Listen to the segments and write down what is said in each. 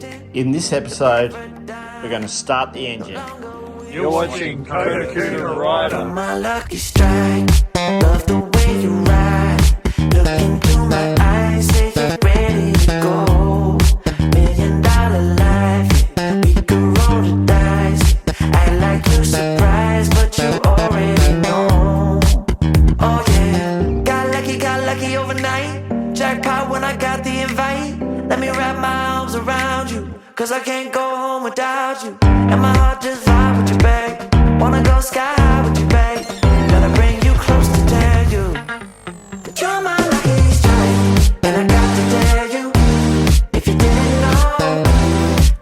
In this episode, we're going to start the engine. You're watching Kodokuna Raida. My lucky strike, love the way you ride. Look into my eyes, say you're ready to go. $1 million life, yeah, we could roll the dice. Act like you're surprised, but you already know. Oh yeah, got lucky overnight. Jackpot when I got the invite. Let me wrap my arms around you, cause I can't go home without you. And my heart just vibe with you, babe. Wanna go sky high with you, babe. Gotta bring you close to tell you that you're my lucky strike. And I got to tell you, if you didn't know,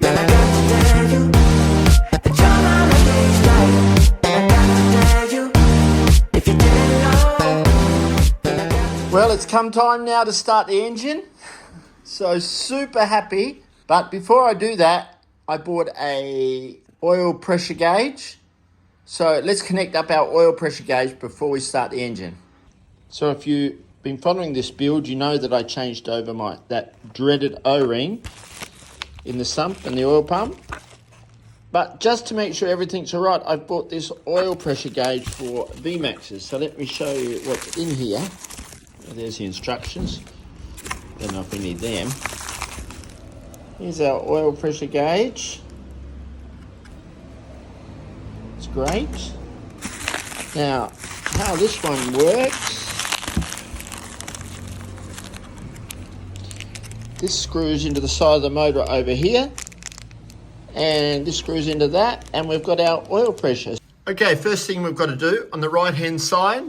then I got to tell you that you're my lucky strike. And I got to tell you, if you didn't know. Well, it's come time now to start the engine. So super happy. But before I do that, I bought a oil pressure gauge. So let's connect up our oil pressure gauge before we start the engine. So if you've been following this build, you know that I changed over that dreaded O-ring in the sump and the oil pump. But just to make sure everything's all right, I've bought this oil pressure gauge for Vmaxes. So let me show you what's in here. There's the instructions. Don't know if we need them. Here's our oil pressure gauge. It's great. Now, how this one works. This screws into the side of the motor over here. And this screws into that. And we've got our oil pressure. Okay, first thing we've got to do on the right-hand side.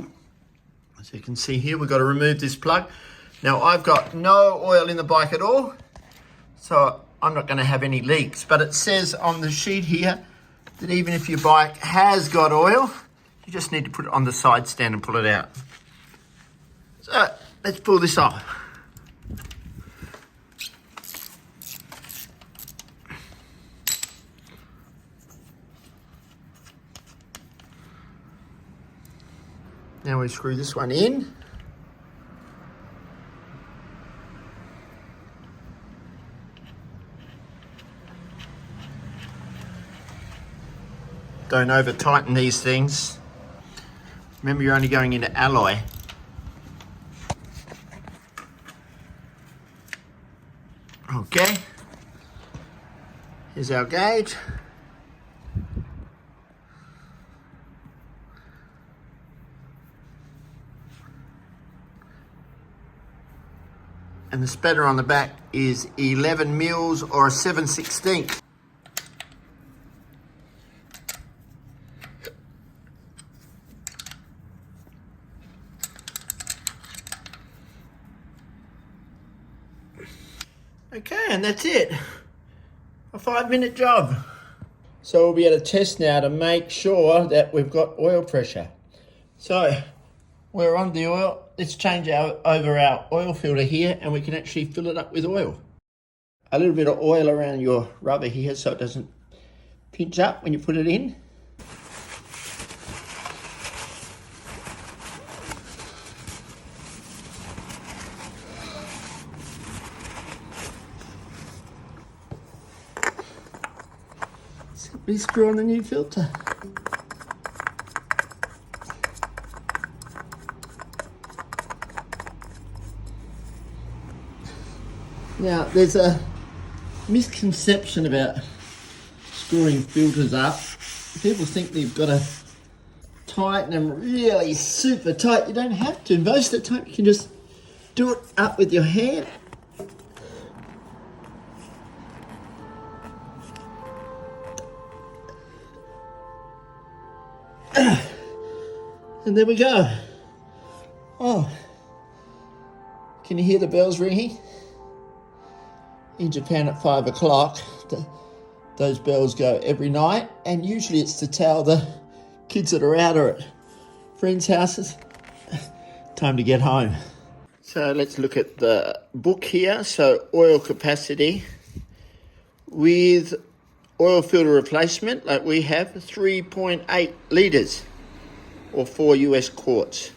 As you can see here, we've got to remove this plug. Now, I've got no oil in the bike at all, so I'm not going to have any leaks. But it says on the sheet here that even if your bike has got oil, you just need to put it on the side stand and pull it out. So, let's pull this off. Now we screw this one in. Don't over tighten these things. Remember, you're only going into alloy. Okay. Here's our gauge. And the spanner on the back is 11 mils or a 7/16. Okay, and that's it. A 5-minute job. So we'll be able to test now to make sure that we've got oil pressure. So we're on the oil. Let's change over our oil filter here, and we can actually fill it up with oil. A little bit of oil around your rubber here so it doesn't pinch up when you put it in. Simply screw on the new filter. Now, there's a misconception about screwing filters up. People think they've got to tighten them really super tight. You don't have to. Most of the time, you can just do it up with your hand. And there we go. Oh, can you hear the bells ringing? In Japan at 5 o'clock, those bells go every night, and usually it's to tell the kids that are out or at friends' houses, time to get home. So let's look at the book here. So oil capacity with oil filter replacement, like we have, 3.8 litres or 4 US quarts.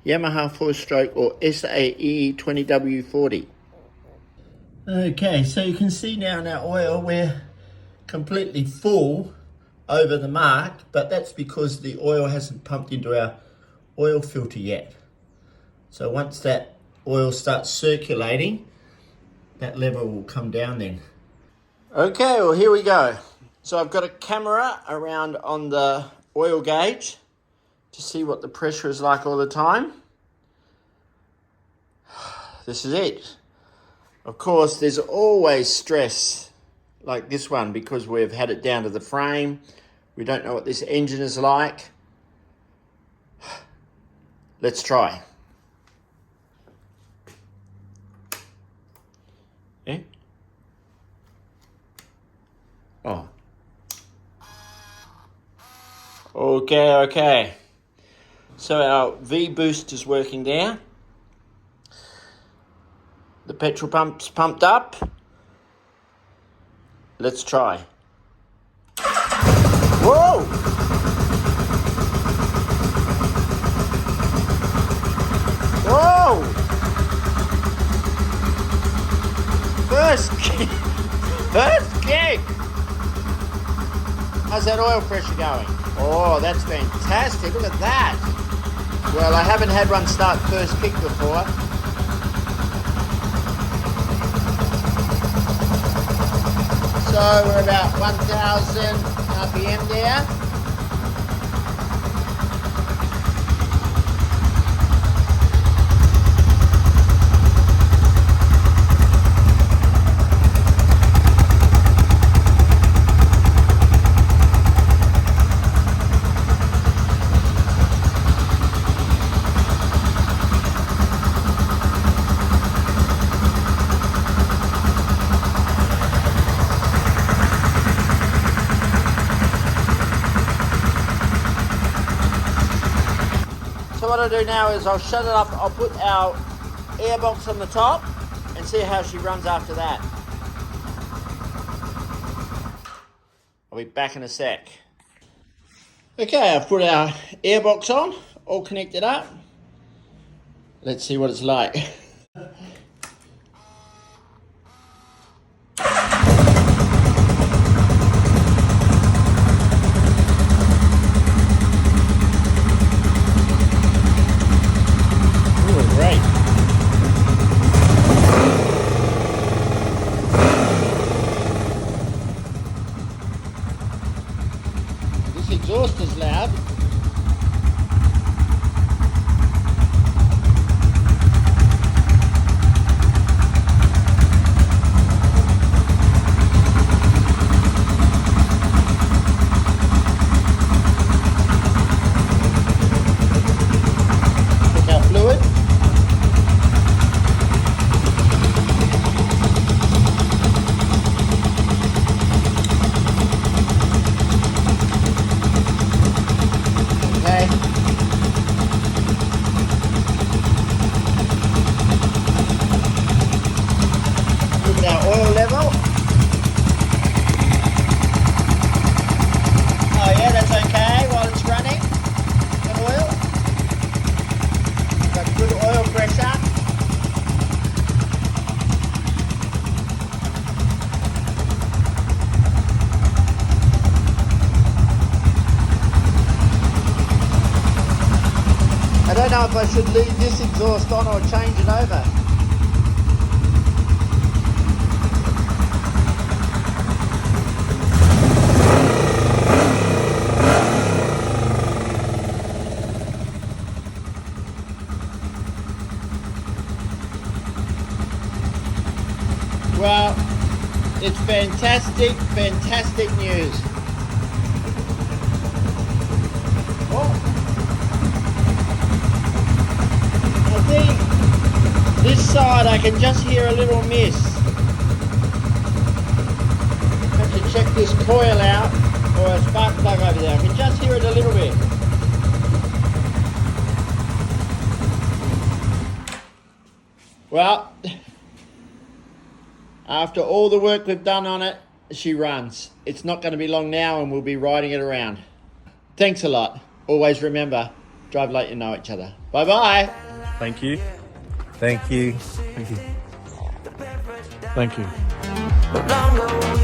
Yamaha 4-stroke or SAE 20W40. Okay, so you can see now in our oil we're completely full over the mark, but that's because the oil hasn't pumped into our oil filter yet. So once that oil starts circulating, that level will come down then. Okay, well here we go. So I've got a camera around on the oil gauge to see what the pressure is like all the time. This is it. Of course, there's always stress like this one because we've had it down to the frame. We don't know what this engine is like. Let's try. Yeah? Oh. Okay. So our V boost is working there. The petrol pump's pumped up. Let's try. Whoa! Whoa! First kick! First kick! How's that oil pressure going? Oh, that's fantastic. Look at that. Well, I haven't had one start first kick before. So we're about 1,000 RPM there. So what I'll do now is I'll shut it up, I'll put our airbox on the top and see how she runs after that. I'll be back in a sec. Okay, I've put our airbox on, all connected up. Let's see what it's like. Exhaust is loud. Check out fluid. Oil level. Oh yeah, that's okay while it's running. Good oil. Got good oil pressure. I don't know if I should leave this exhaust on or change it over. Well, it's fantastic news. Oh. I think this side I can just hear a little miss. Have to check this coil out or a spark plug over there. I can just hear it a little bit. Well, after all the work we've done on it, she runs. It's not going to be long now and we'll be riding it around. Thanks a lot. Always remember, drive like you know each other. Bye-bye. Thank you. Thank you. Thank you. Thank you. No longer